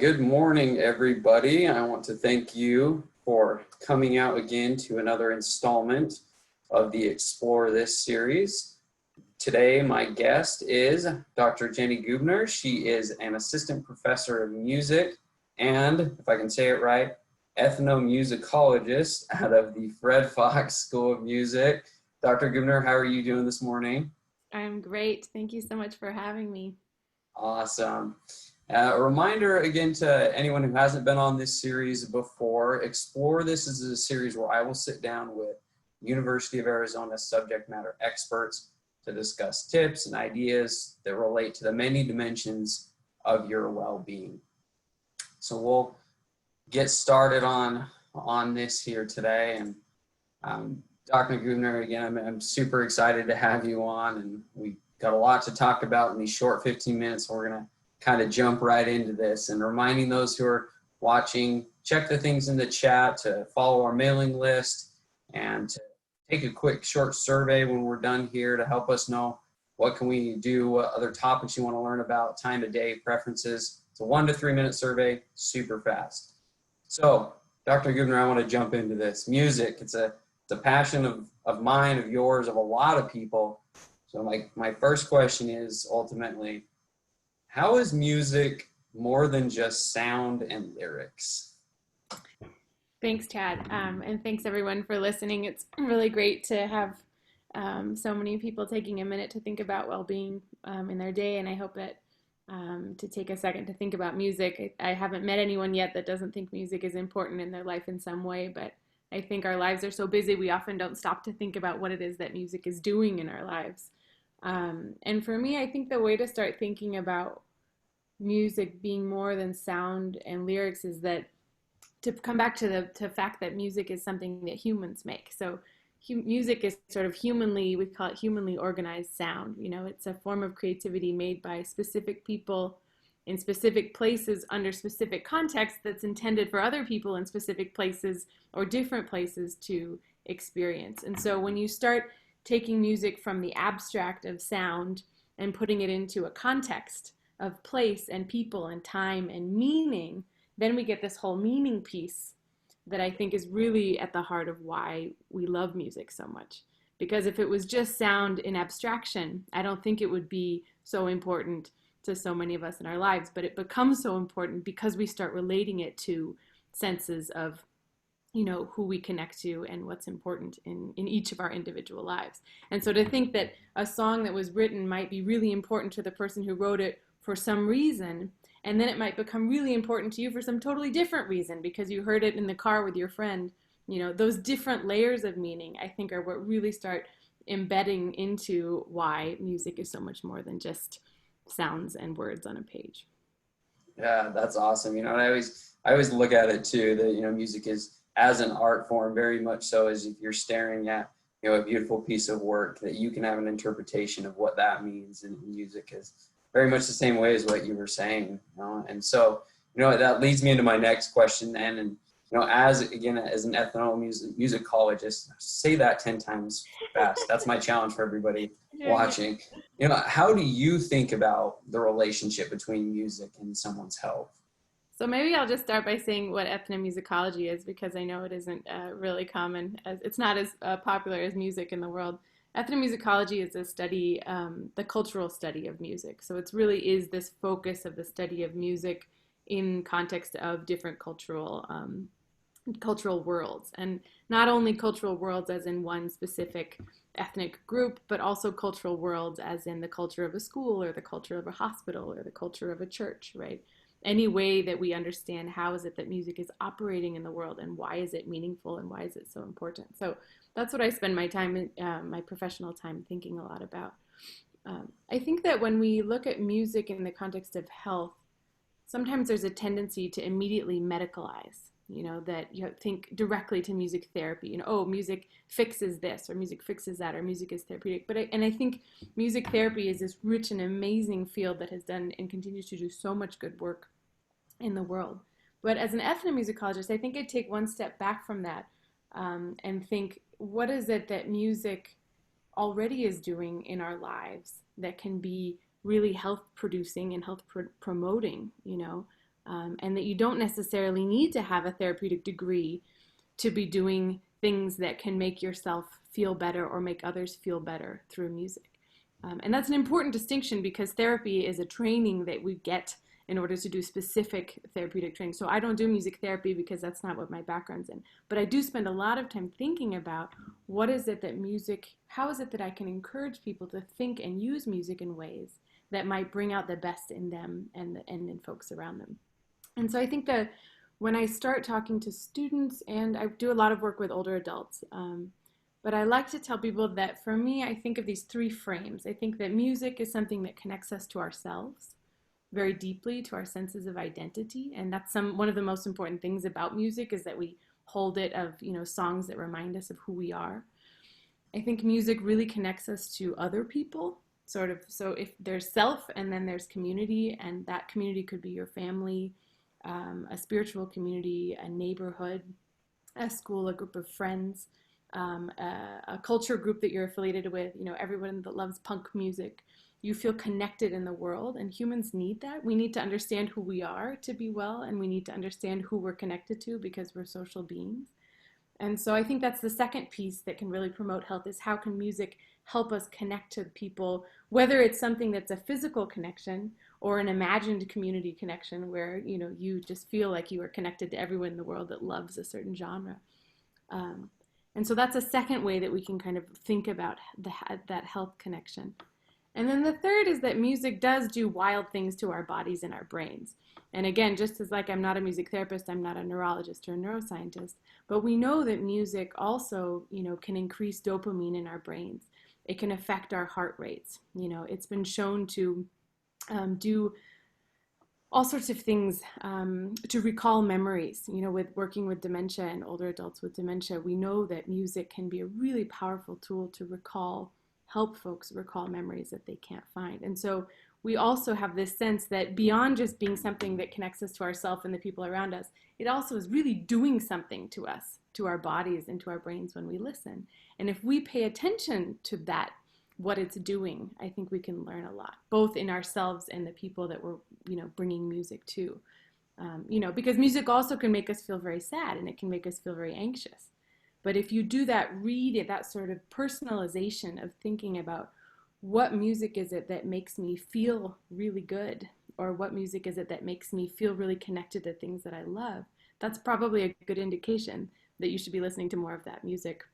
Good morning, everybody. I want to thank you for coming out again to another installment of the Explore This series. Today, my guest is Dr. Jennie Gubner. She is an assistant professor of music and, if I can say it right, ethnomusicologist out of the Fred Fox School of Music. Dr. Gubner, how are you doing this morning? I'm great. Thank you so much for having me. Awesome. A reminder again to anyone who hasn't been on this series before, Explore This is a series where I will sit down with University of Arizona subject matter experts to discuss tips and ideas that relate to the many dimensions of your well-being. So we'll get started on this here today. And Dr. Gubner, again, I'm super excited to have you on, and we got a lot to talk about in these short 15 minutes. So we're going to kind of jump right into this, and reminding those who are watching, check the things in the chat to follow our mailing list and to take a quick short survey when we're done here to help us know what can we do, what other topics you want to learn about, time of day, preferences. It's a 1 to 3 minute survey, super fast. So Dr. Gubner, I want to jump into this. Music, it's a passion of mine, of yours, of a lot of people. So my first question is ultimately, how is music more than just sound and lyrics? Thanks, Chad. And thanks everyone for listening. It's really great to have so many people taking a minute to think about well-being in their day. And I hope that to take a second to think about music. I haven't met anyone yet that doesn't think music is important in their life in some way, but I think our lives are so busy, we often don't stop to think about what it is that music is doing in our lives. And for me, I think the way to start thinking about music being more than sound and lyrics is that to come back to the fact that music is something that humans make. So music is sort of humanly, we call it humanly organized sound. You know, it's a form of creativity made by specific people in specific places under specific contexts that's intended for other people in specific places or different places to experience. And so when you start taking music from the abstract of sound and putting it into a context of place and people and time and meaning, then we get this whole meaning piece that I think is really at the heart of why we love music so much. Because if it was just sound in abstraction, I don't think it would be so important to so many of us in our lives, but it becomes so important because we start relating it to senses of, you know, who we connect to and what's important in each of our individual lives. And so to think that a song that was written might be really important to the person who wrote it for some reason, and then it might become really important to you for some totally different reason because you heard it in the car with your friend. You know, those different layers of meaning, I think, are what really start embedding into why music is so much more than just sounds and words on a page. Yeah, that's awesome. You know, and I always look at it too, that, you know, music is as an art form, very much so as if you're staring at, you know, a beautiful piece of work, that you can have an interpretation of what that means. And music is very much the same way as what you were saying, you know? And so, you know, that leads me into my next question then. And, you know, as an ethnomusicologist, say that 10 times fast. That's my challenge for everybody watching. You know, how do you think about the relationship between music and someone's health? So maybe I'll just start by saying what ethnomusicology is because I know it isn't really common. It's not as popular as music in the world. Ethnomusicology is a study, the cultural study of music. So it really is this focus of the study of music in context of different cultural worlds, and not only cultural worlds as in one specific ethnic group, but also cultural worlds as in the culture of a school or the culture of a hospital or the culture of a church, right? Any way that we understand how is it that music is operating in the world and why is it meaningful and why is it so important. So that's what I spend my time, my professional time, thinking a lot about. I think that when we look at music in the context of health, sometimes there's a tendency to immediately medicalize, you know, that you think directly to music therapy, you know, oh, music fixes this or music fixes that or music is therapeutic. But I think music therapy is this rich and amazing field that has done and continues to do so much good work in the world. But as an ethnomusicologist, I think I'd take one step back from that and think, what is it that music already is doing in our lives that can be really health producing and health promoting, you know? and that you don't necessarily need to have a therapeutic degree to be doing things that can make yourself feel better or make others feel better through music. And that's an important distinction, because therapy is a training that we get in order to do specific therapeutic training. So I don't do music therapy because that's not what my background's in. But I do spend a lot of time thinking about what is it that music, how is it that I can encourage people to think and use music in ways that might bring out the best in them and in folks around them. And so I think that when I start talking to students, and I do a lot of work with older adults, but I like to tell people that for me, I think of these three frames. I think that music is something that connects us to ourselves very deeply, to our senses of identity. And that's one of the most important things about music, is that we hold it of, songs that remind us of who we are. I think music really connects us to other people, sort of. So if there's self and then there's community, and that community could be your family, a spiritual community, a neighborhood, a school, a group of friends, a culture group that you're affiliated with, everyone that loves punk music. You feel connected in the world, and humans need that. We need to understand who we are to be well, and we need to understand who we're connected to, because we're social beings. And so I think that's the second piece that can really promote health, is how can music help us connect to people, whether it's something that's a physical connection or an imagined community connection where, you just feel like you are connected to everyone in the world that loves a certain genre. And so that's a second way that we can kind of think about that health connection. And then the third is that music does do wild things to our bodies and our brains. And again, just as like I'm not a music therapist, I'm not a neurologist or a neuroscientist, but we know that music also, can increase dopamine in our brains. It can affect our heart rates. It's been shown to do all sorts of things to recall memories. With working with dementia and older adults with dementia, we know that music can be a really powerful tool to help folks recall memories that they can't find. And so we also have this sense that beyond just being something that connects us to ourselves and the people around us, it also is really doing something to us, to our bodies and to our brains when we listen. And if we pay attention to that, what it's doing, I think we can learn a lot, both in ourselves and the people that we're, bringing music to. Because music also can make us feel very sad, and it can make us feel very anxious. But if you do that that sort of personalization of thinking about what music is it that makes me feel really good, or what music is it that makes me feel really connected to things that I love, that's probably a good indication that you should be listening to more of that music,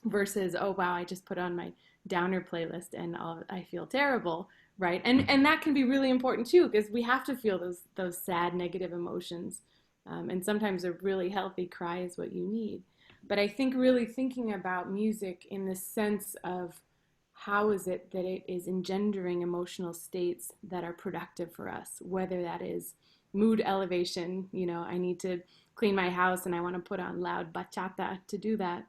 versus, oh wow, I just put on my downer playlist and I feel terrible, right? And that can be really important too, because we have to feel those sad, negative emotions, and sometimes a really healthy cry is what you need. But I think really thinking about music in the sense of how is it that it is engendering emotional states that are productive for us, whether that is mood elevation, I need to clean my house and I want to put on loud bachata to do that,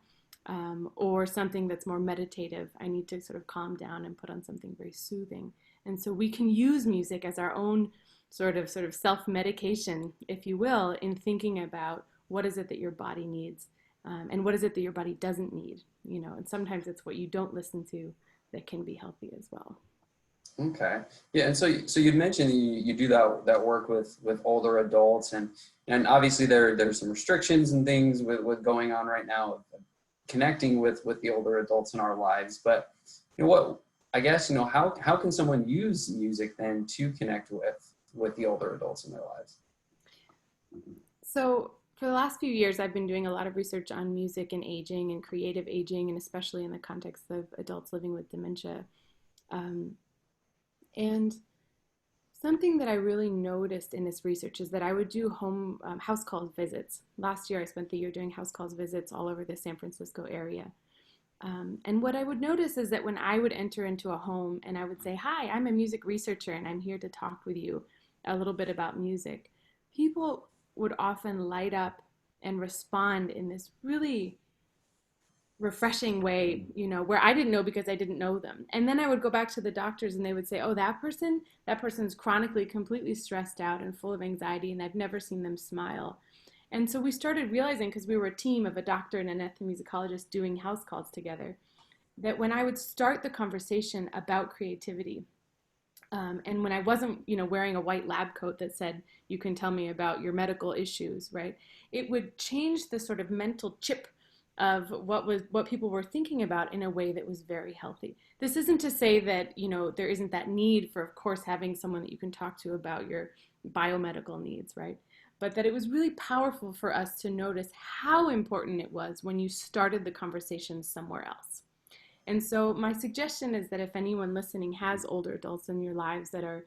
or something that's more meditative. I need to sort of calm down and put on something very soothing. And so we can use music as our own sort of self-medication, if you will, in thinking about what is it that your body needs, and what is it that your body doesn't need, and sometimes it's what you don't listen to that can be healthy as well. Okay. Yeah. And so you'd mentioned you do that work with older adults, and obviously there's some restrictions and things with going on right now, connecting with the older adults in our lives. But how can someone use music then to connect with the older adults in their lives? So for the last few years, I've been doing a lot of research on music and aging and creative aging, and especially in the context of adults living with dementia. And something that I really noticed in this research is that I would do house calls visits. Last year, I spent the year doing house calls visits all over the San Francisco area. And what I would notice is that when I would enter into a home and I would say, hi, I'm a music researcher and I'm here to talk with you a little bit about music, people would often light up and respond in this really refreshing way, where I didn't know because I didn't know them. And then I would go back to the doctors and they would say, oh, that person's chronically, completely stressed out and full of anxiety, and I've never seen them smile. And so we started realizing, because we were a team of a doctor and an ethnomusicologist doing house calls together, that when I would start the conversation about creativity, And when I wasn't, wearing a white lab coat that said, you can tell me about your medical issues, right? It would change the sort of mental chip of what people were thinking about in a way that was very healthy. This isn't to say that, there isn't that need for, of course, having someone that you can talk to about your biomedical needs, right? But that it was really powerful for us to notice how important it was when you started the conversation somewhere else. And so my suggestion is that if anyone listening has older adults in your lives that are,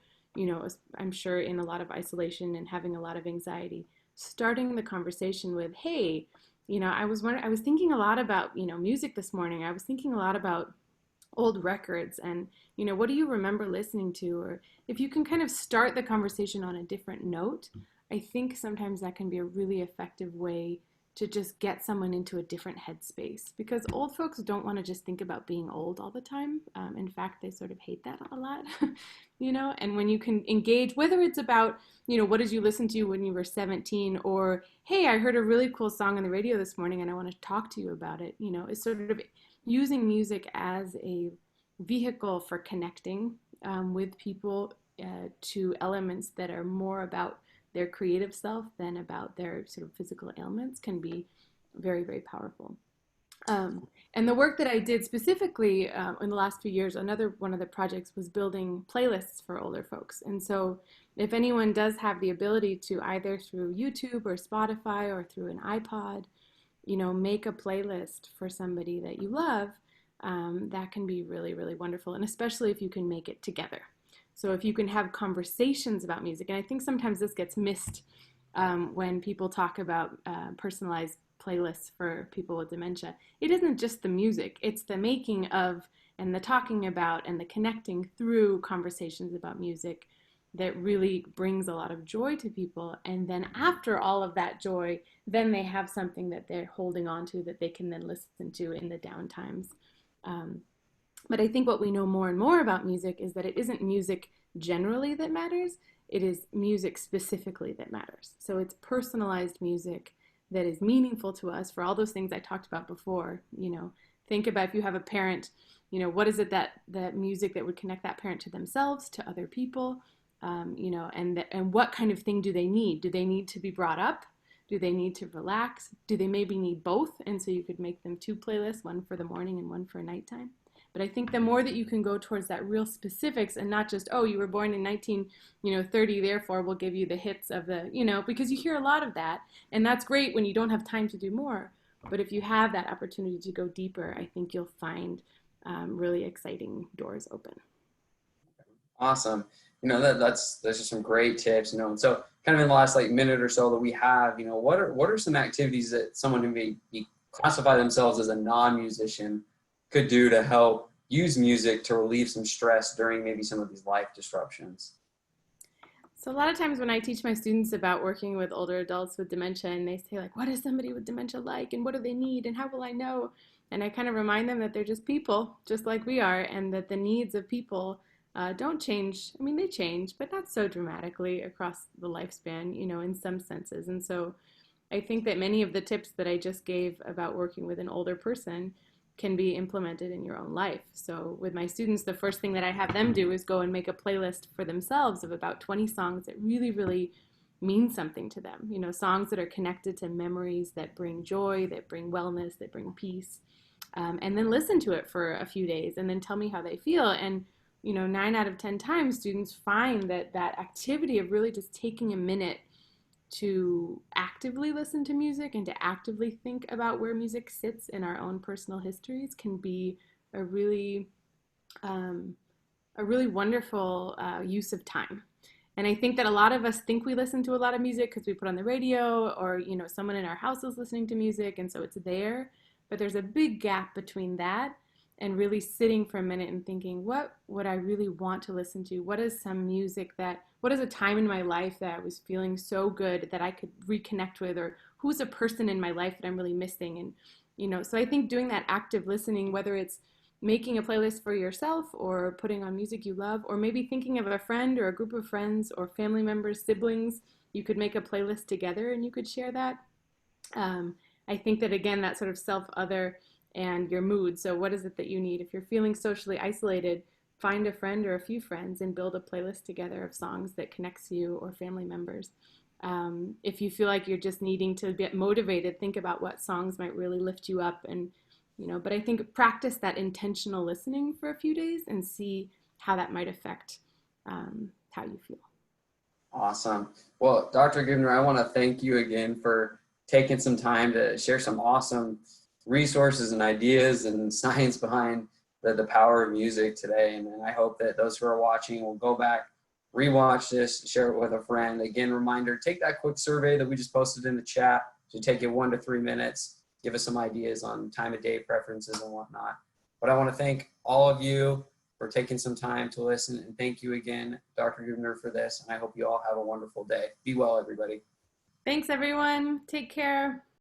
I'm sure in a lot of isolation and having a lot of anxiety, starting the conversation with, hey, I was thinking a lot about, music this morning. I was thinking a lot about old records and, what do you remember listening to? Or if you can kind of start the conversation on a different note, I think sometimes that can be a really effective way to just get someone into a different headspace, because old folks don't want to just think about being old all the time. In fact, they sort of hate that a lot, and when you can engage, whether it's about, what did you listen to when you were 17, or, hey, I heard a really cool song on the radio this morning and I want to talk to you about it, it's sort of using music as a vehicle for connecting with people to elements that are more about their creative self than about their sort of physical ailments can be very, very powerful. And the work that I did specifically in the last few years, another one of the projects was building playlists for older folks. And so if anyone does have the ability to, either through YouTube or Spotify or through an iPod, make a playlist for somebody that you love, that can be really, really wonderful. And especially if you can make it together. So if you can have conversations about music, and I think sometimes this gets missed when people talk about personalized playlists for people with dementia. It isn't just the music, it's the making of and the talking about and the connecting through conversations about music that really brings a lot of joy to people. And then after all of that joy, then they have something that they're holding on to that they can then listen to in the downtimes. But I think what we know more and more about music is that it isn't music generally that matters, it is music specifically that matters. So it's personalized music that is meaningful to us for all those things I talked about before. Think about if you have a parent, what is it that music that would connect that parent to themselves, to other people, and what kind of thing do they need? Do they need to be brought up? Do they need to relax? Do they maybe need both? And so you could make them two playlists, one for the morning and one for nighttime. But I think the more that you can go towards that real specifics and not just, oh, you were born in 1930, therefore we'll give you the hits of the, because you hear a lot of that. And that's great when you don't have time to do more. But if you have that opportunity to go deeper, I think you'll find really exciting doors open. Awesome. That's just some great tips, and so kind of in the last minute or so that we have, what are some activities that someone who may classify themselves as a non-musician could do to help use music to relieve some stress during maybe some of these life disruptions? So a lot of times when I teach my students about working with older adults with dementia, and they say what is somebody with dementia like, and what do they need, and how will I know? And I kind of remind them that they're just people, just like we are, and that the needs of people don't change. I mean, they change, but not so dramatically across the lifespan, in some senses. And so I think that many of the tips that I just gave about working with an older person can be implemented in your own life. So with my students, the first thing that I have them do is go and make a playlist for themselves of about 20 songs that really, really mean something to them. Songs that are connected to memories that bring joy, that bring wellness, that bring peace. And then listen to it for a few days and then tell me how they feel. And 9 out of 10 times students find that activity of really just taking a minute to actively listen to music and to actively think about where music sits in our own personal histories can be a really wonderful use of time. And I think that a lot of us think we listen to a lot of music because we put on the radio, or someone in our house is listening to music, and so it's there. But there's a big gap between that and really sitting for a minute and thinking, what would I really want to listen to? What is some music what is a time in my life that I was feeling so good that I could reconnect with, or who's a person in my life that I'm really missing? And, so I think doing that active listening, whether it's making a playlist for yourself or putting on music you love, or maybe thinking of a friend or a group of friends or family members, siblings, you could make a playlist together and you could share that. I think that, again, that sort of self-other and your mood. So what is it that you need? If you're feeling socially isolated, find a friend or a few friends and build a playlist together of songs that connects you or family members. If you feel like you're just needing to get motivated, think about what songs might really lift you up. And, but I think practice that intentional listening for a few days and see how that might affect how you feel. Awesome. Well, Dr. Gubner, I want to thank you again for taking some time to share some awesome resources and ideas and science behind the power of music today. And I hope that those who are watching will go back, rewatch this, share it with a friend. Again, reminder, take that quick survey that we just posted in the chat. It should take you 1 to 3 minutes. Give us some ideas on time of day preferences and whatnot. But I want to thank all of you for taking some time to listen. And thank you again, Dr. Gubner, for this. And I hope you all have a wonderful day. Be well, everybody. Thanks, everyone. Take care.